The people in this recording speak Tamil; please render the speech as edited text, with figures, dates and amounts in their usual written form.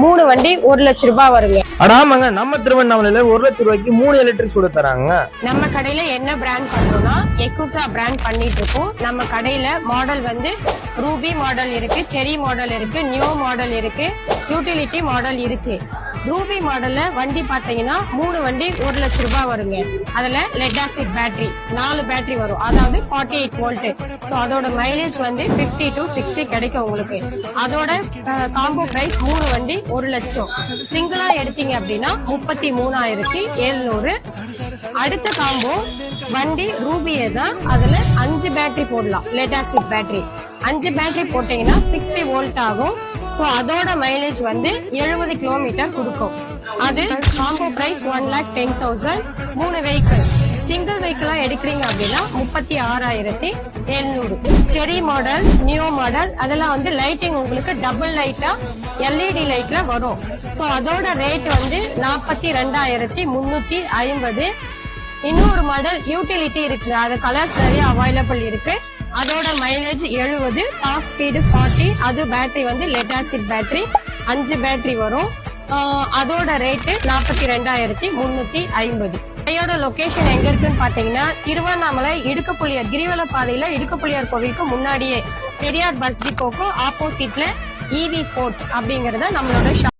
3 வண்டி 1 லட்சம் ரூபாய் வருங்க. அடாமாங்க, நம்ம திருவண்ணாமலையில 1 லட்சம் ரூபாய்க்கு 3 எலக்ட்ரிக் ஸ்கூட்டர் தராங்க. நம்ம கடையில என்ன பிராண்ட் பண்றோம்னா எக்குசா பிராண்ட் பண்ணிட்டு இருக்கோம். நம்ம கடையில மாடல் வந்து ரூபி மாடல் இருக்கு, செரி மாடல் இருக்கு, நியோ மாடல் இருக்கு, யூட்டிலிட்டி மாடல் இருக்கு. ரூபி மாடல்ல வண்டி பாத்தீங்கன்னா 3 வண்டி 1 லட்சம் ரூபாய் வருங்க. அதுல லெட் ஆசிட் பேட்டரி 4 பேட்டரி வரும், அதாவது 48 வோல்ட். சோ அதோட மைலேஜ் வந்து 50 to 60 கிடைக்கும் உங்களுக்கு. அதோட காம்போ பிரைஸ் 3 வண்டி 1 லட்சம். சிங்கிளா எடுத்தீங்க அப்படின்னா 33,700. அடுத்த காம்போ வண்டி ரூபியே தான், அதுல 5 பேட்டரி போடலாம். லெட் ஆசிட் பேட்டரி 5 பேட்டரி போட்டீங்கன்னா 60 வோல்ட் ஆகும். சோ அதோட மைலேஜ் வந்து 70 கிலோமீட்டர் கொடுக்கும். அது காம்போ பிரைஸ் 1,10,000. 3 வெஹிக்கிள். சிங்கிள் வெஹிக்கிளா எடுக்கிறீங்க அப்படின்னா 36,700. செரி மாடல், நியோ மாடல் அதெல்லாம் வந்து லைட்டிங் உங்களுக்கு டபுள் லைட்டா எல்இடி லைட்ல வரும். சோ அதோட ரேட் வந்து 42,350. இன்னொரு மாடல் யூட்டிலிட்டி இருக்கு, அது கலர்ஸ் நிறைய அவைலபிள் இருக்கு. அதோட மைலேஜ் 70, டாப் ஸ்பீடு 40. அது பேட்டரி வந்து லெட் ஆசிட் பேட்டரி 5 பேட்டரி வரும். அதோட ரேட்டு 42,350. கடையோட லொகேஷன் எங்க இருக்குன்னு பாத்தீங்கன்னா திருவண்ணாமலை இடுக்கப்புலியார் கிரிவல பாதையில இடுக்கப்புலியார் கோவிலுக்கு முன்னாடியே பெரியார் பஸ் டிப்போக்கு ஆப்போசிட்ல EV Fort அப்படிங்கறத நம்மளோட